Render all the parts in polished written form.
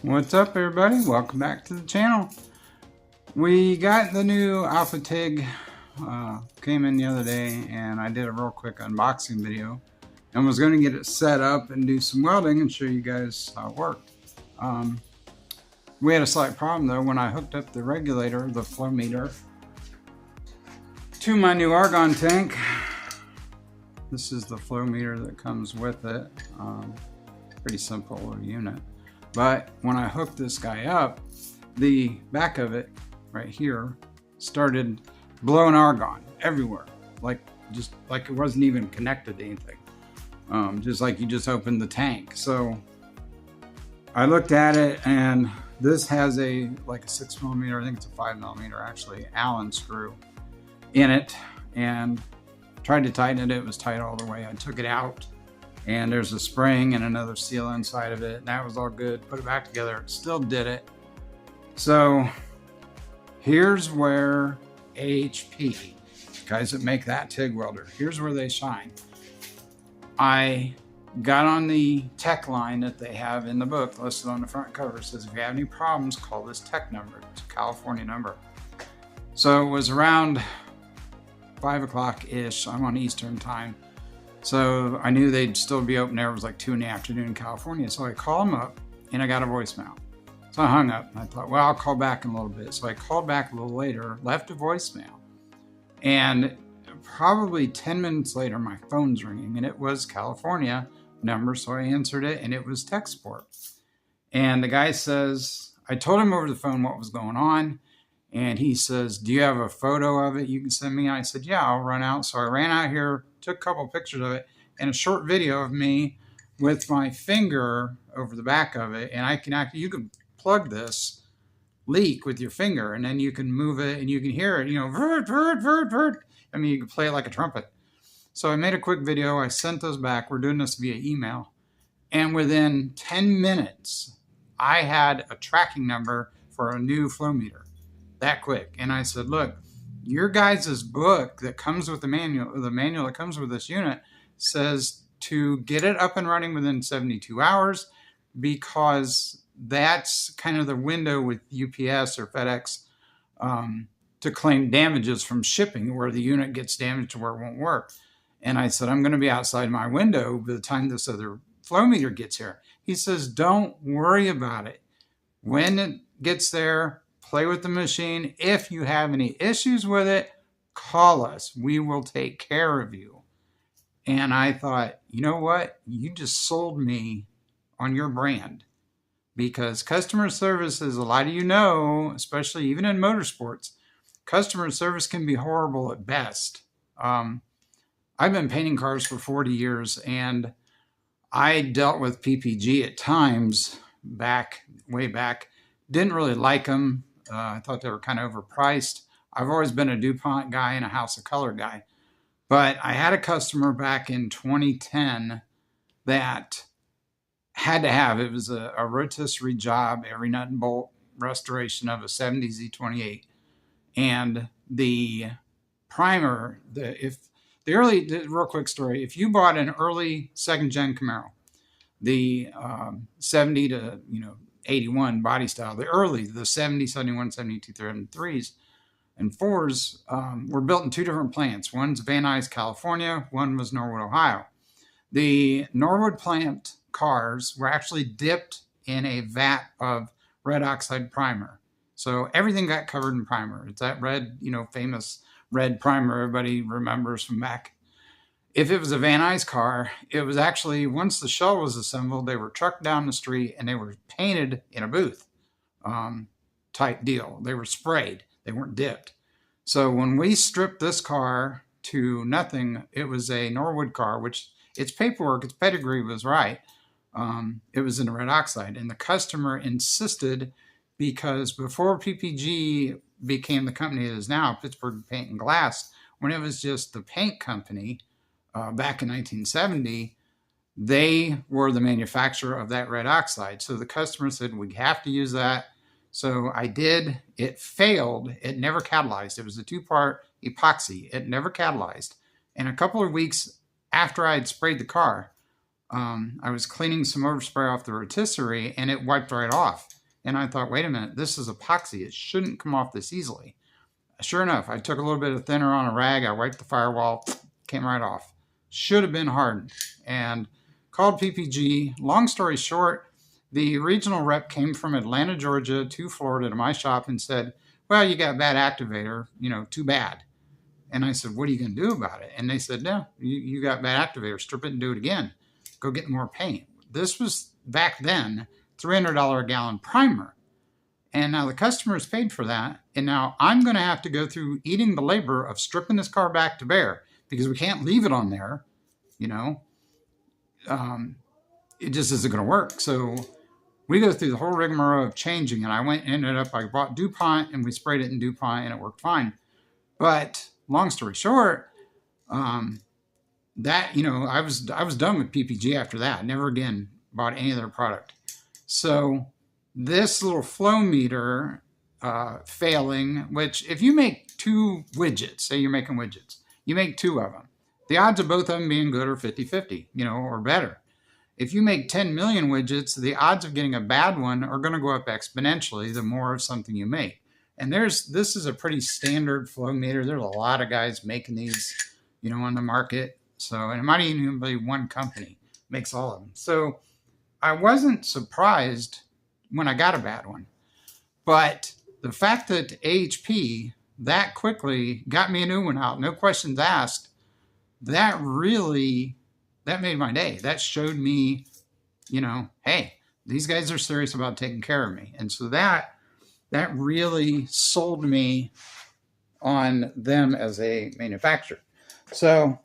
What's up, everybody? Welcome back to the channel. We got the new AlphaTIG came in the other day, and I did a real quick unboxing video and was going to get it set up and do some welding and show you guys how it worked. We had a slight problem though when I hooked up the regulator, the flow meter, to my new argon tank. This is the flow meter that comes with it. Pretty simple little unit. But when I hooked this guy up, the back of it right here started blowing argon everywhere, just like it wasn't even connected to anything, just like you just opened the tank. So I looked at it, and this has a 6mm, I think it's a 5mm actually, Allen screw in it, and tried to tighten it. It was tight all the way. I took it out, and there's a spring and another seal inside of it, and that was all good. Put it back together, it still did it. So here's where AHP, guys that make that TIG welder, here's where they shine. I got on the tech line that they have in the book listed on the front cover. It says, if you have any problems, call this tech number. It's a California number. So it was around 5 o'clock-ish. I'm on Eastern time. So I knew they'd still be open there. It was like 2 in the afternoon in California. So I called them up, and I got a voicemail. So I hung up, and I thought, well, I'll call back in a little bit. So I called back a little later, left a voicemail, and probably 10 minutes later, my phone's ringing, and it was California number. So I answered it, and it was tech support. And the guy says, I told him over the phone what was going on. And he says, do you have a photo of it you can send me? I said, yeah, I'll run out. So I ran out here, took a couple pictures of it, and a short video of me with my finger over the back of it. And you can plug this leak with your finger, and then you can move it, and you can hear it, vert, vert, vert, vert. I mean, you can play it like a trumpet. So I made a quick video. I sent those back. We're doing this via email. And within 10 minutes, I had a tracking number for a new flow meter. That quick. And I said, look, your guys' book that comes with the manual that comes with this unit says to get it up and running within 72 hours, because that's kind of the window with UPS or FedEx to claim damages from shipping, where the unit gets damaged to where it won't work. And I said, I'm going to be outside my window by the time this other flow meter gets here. He says, don't worry about it. When it gets there, play with the machine. If you have any issues with it, call us. We will take care of you. And I thought, you know what? You just sold me on your brand, because customer service, as a lot of you know, especially even in motorsports, customer service can be horrible at best. I've been painting cars for 40 years, and I dealt with PPG at times way back. Didn't really like them. I thought they were kind of overpriced. I've always been a DuPont guy and a House of Color guy. But I had a customer back in 2010 that had to have, it was a rotisserie job, every nut and bolt restoration of a 70 Z28. And the primer, real quick story, if you bought an early second gen Camaro, the 70 to 81 body style, the 70, 71, 72, 73s and 4s were built in 2 different plants. One's Van Nuys, California. One was Norwood, Ohio. The Norwood plant cars were actually dipped in a vat of red oxide primer. So everything got covered in primer. It's that red, famous red primer everybody remembers from back. If it was a Van Nuys car, it was actually, once the shell was assembled, they were trucked down the street and they were painted in a booth type deal. They were sprayed. They weren't dipped. So when we stripped this car to nothing, it was a Norwood car, which its paperwork, its pedigree was right. It was in a red oxide. And the customer insisted, because before PPG became the company it is now, Pittsburgh Paint and Glass, when it was just the paint company, back in 1970, they were the manufacturer of that red oxide. So the customer said, we have to use that. So I did. It failed. It never catalyzed. It was a 2-part epoxy. It never catalyzed. And a couple of weeks after I had sprayed the car, I was cleaning some overspray off the rotisserie and it wiped right off. And I thought, wait a minute, this is epoxy. It shouldn't come off this easily. Sure enough, I took a little bit of thinner on a rag. I wiped the firewall, came right off. Should have been hardened. And called PPG. Long story short, the regional rep came from Atlanta, Georgia to Florida to my shop and said, well, you got bad activator, too bad. And I said, what are you going to do about it? And they said, no, you got bad activator. Strip it and do it again. Go get more paint. This was back then $300 a gallon primer. And now the customer's paid for that. And now I'm going to have to go through eating the labor of stripping this car back to bare because we can't leave it on there. It just isn't going to work. So we go through the whole rigmarole of changing. And I I bought DuPont and we sprayed it in DuPont and it worked fine. But long story short, I was done with PPG after that. Never again bought any of their product. So this little flow meter failing, which if you make 2 widgets, say you're making widgets, you make 2 of them. The odds of both of them being good are 50-50, or better. If you make 10 million widgets, the odds of getting a bad one are going to go up exponentially the more of something you make. And this is a pretty standard flow meter. There's a lot of guys making these, on the market. So, and it might even be one company makes all of them. So I wasn't surprised when I got a bad one. But the fact that AHP that quickly got me a new one out, no questions asked, that made my day. That showed me, hey, these guys are serious about taking care of me. And so that really sold me on them as a manufacturer. So,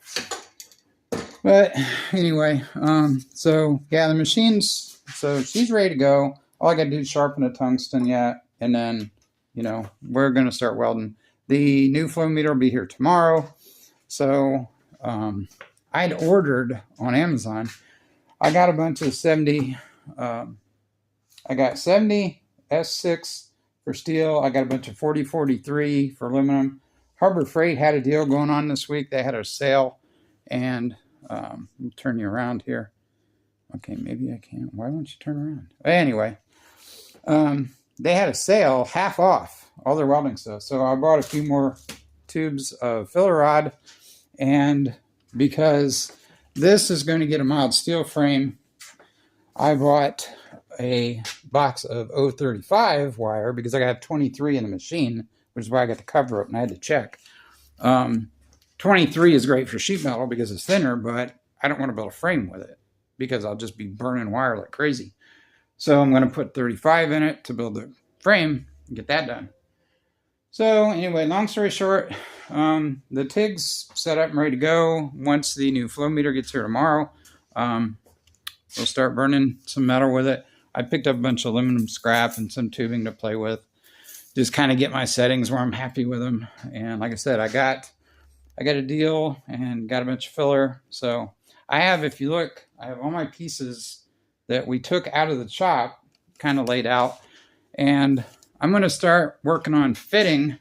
but anyway, the machine's, so she's ready to go. All I got to do is sharpen a tungsten yet. And then, we're going to start welding. The new flow meter will be here tomorrow. So, I'd ordered on Amazon. I got a bunch of 70. I got 70 S6 for steel. I got a bunch of 40-43 for aluminum. Harbor Freight had a deal going on this week. They had a sale. And let me turn you around here. Okay, maybe I can't. Why won't you turn around? Anyway, they had a sale, half off, all their welding stuff. So I bought a few more tubes of filler rod. And because this is going to get a mild steel frame, I bought a box of 035 wire because I got 23 in the machine, which is why I got the cover up and I had to check. 23 is great for sheet metal because it's thinner, but I don't want to build a frame with it because I'll just be burning wire like crazy. So I'm going to put 35 in it to build the frame and get that done. So anyway, long story short, the TIG's set up and ready to go. Once the new flow meter gets here tomorrow, we'll start burning some metal with it. I picked up a bunch of aluminum scrap and some tubing to play with. Just kind of get my settings where I'm happy with them. And like I said, I got a deal and got a bunch of filler. So I have, if you look, I have all my pieces that we took out of the shop kind of laid out. And I'm going to start working on fitting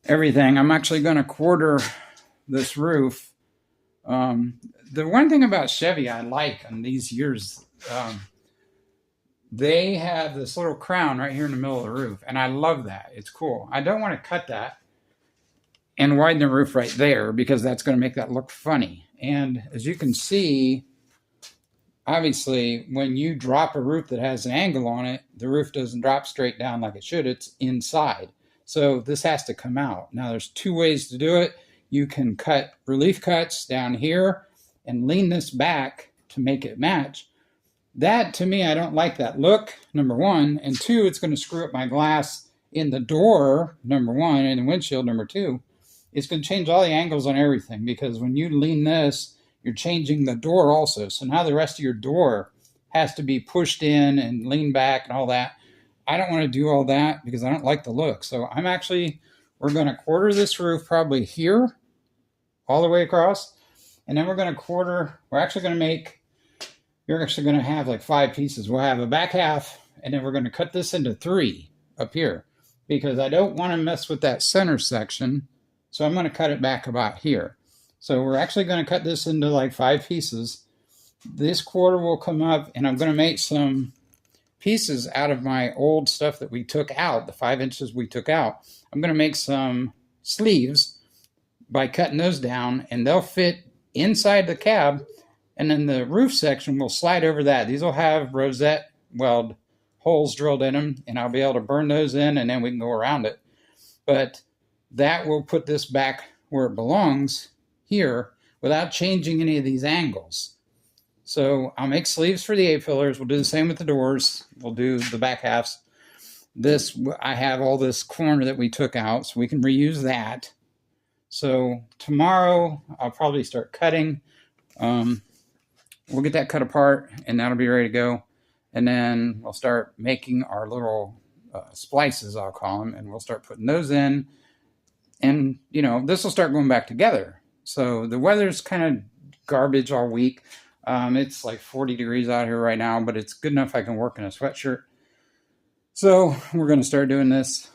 everything. I'm actually going to quarter this roof. The one thing about Chevy I like in these years, they have this little crown right here in the middle of the roof, and I love that. It's cool. I don't want to cut that and widen the roof right there because that's going to make that look funny. And as you can see, obviously, when you drop a roof that has an angle on it, the roof doesn't drop straight down like it should. It's inside. So this has to come out. Now, there's 2 ways to do it. You can cut relief cuts down here and lean this back to make it match. That, to me, I don't like that look, number 1. And 2, it's going to screw up my glass in the door, number 1, and the windshield, number 2. It's going to change all the angles on everything because when you lean this, you're changing the door also. So now the rest of your door has to be pushed in and lean back and all that. I don't want to do all that because I don't like the look. So we're going to quarter this roof probably here all the way across. And then you're actually going to have like 5 pieces. We'll have a back half, and then we're going to cut this into 3 up here because I don't want to mess with that center section. So I'm going to cut it back about here. So we're actually going to cut this into like 5 pieces. this quarter will come up, and I'm going to make some pieces out of my old stuff that we took out, the 5 inches we took out. I'm going to make some sleeves by cutting those down, and they'll fit inside the cab, and then the roof section will slide over that. These will have rosette weld holes drilled in them, and I'll be able to burn those in, and then we can go around it. But that will put this back where it belongs here without changing any of these angles. So I'll make sleeves for the A-fillers. We'll do the same with the doors. We'll do the back halves. This, I have all this corner that we took out, so we can reuse that. So tomorrow I'll probably start cutting. We'll get that cut apart, and that'll be ready to go. And then we'll start making our little splices, I'll call them, and we'll start putting those in. And, you know, this will start going back together. So the weather's kind of garbage all week. It's like 40 degrees out here right now, but it's good enough I can work in a sweatshirt. So we're going to start doing this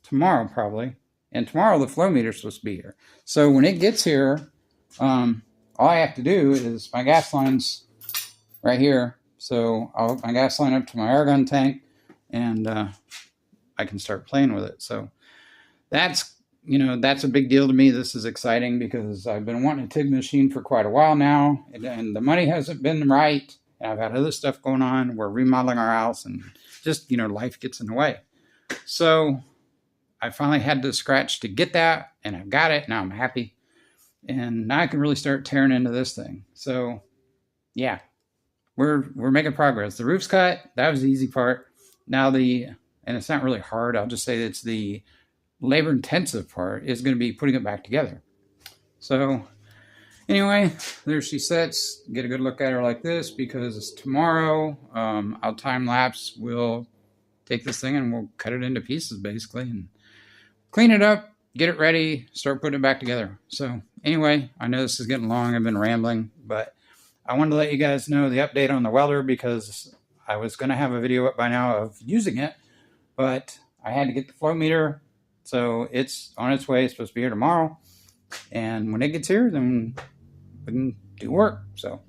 tomorrow probably. And tomorrow the flow meter is supposed to be here. So when it gets here, all I have to do is my gas line's right here. So I'll hook my gas line up to my air gun tank, and I can start playing with it. So that's, you know, that's a big deal to me. This is exciting because I've been wanting a TIG machine for quite a while now, and the money hasn't been right. And I've had other stuff going on. We're remodeling our house, and just, you know, life gets in the way. So I finally had the scratch to get that, and I've got it. Now I'm happy. And now I can really start tearing into this thing. So yeah, we're making progress. The roof's cut. That was the easy part. Now and it's not really hard. I'll just say it's the labor intensive part is going to be putting it back together. So anyway, there she sits. Get a good look at her like this, because tomorrow I'll time lapse. We'll take this thing and we'll cut it into pieces basically and clean it up, get it ready, start putting it back together. So anyway, I know this is getting long. I've been rambling, but I wanted to let you guys know the update on the welder, because I was going to have a video up by now of using it, but I had to get the flow meter. So it's on its way. It's supposed to be here tomorrow. And when it gets here, then we can do work. So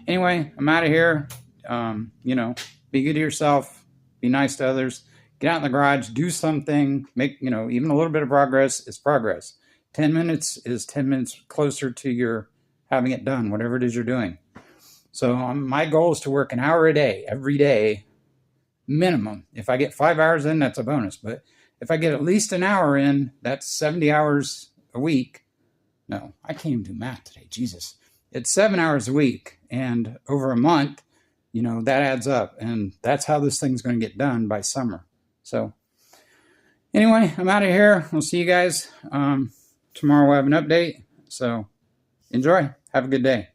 anyway, I'm out of here. You know, be good to yourself. Be nice to others. Get out in the garage. Do something. Make, you know, even a little bit of progress is progress. 10 minutes is 10 minutes closer to your having it done, whatever it is you're doing. So my goal is to work an hour a day, every day, minimum. If I get 5 hours in, that's a bonus. But if I get at least an hour in, that's 70 hours a week. No, I can't even do math today. Jesus. It's 7 hours a week. And over a month, you know, that adds up. And that's how this thing's going to get done by summer. So anyway, I'm out of here. We'll see you guys. Tomorrow we'll have an update. So enjoy. Have a good day.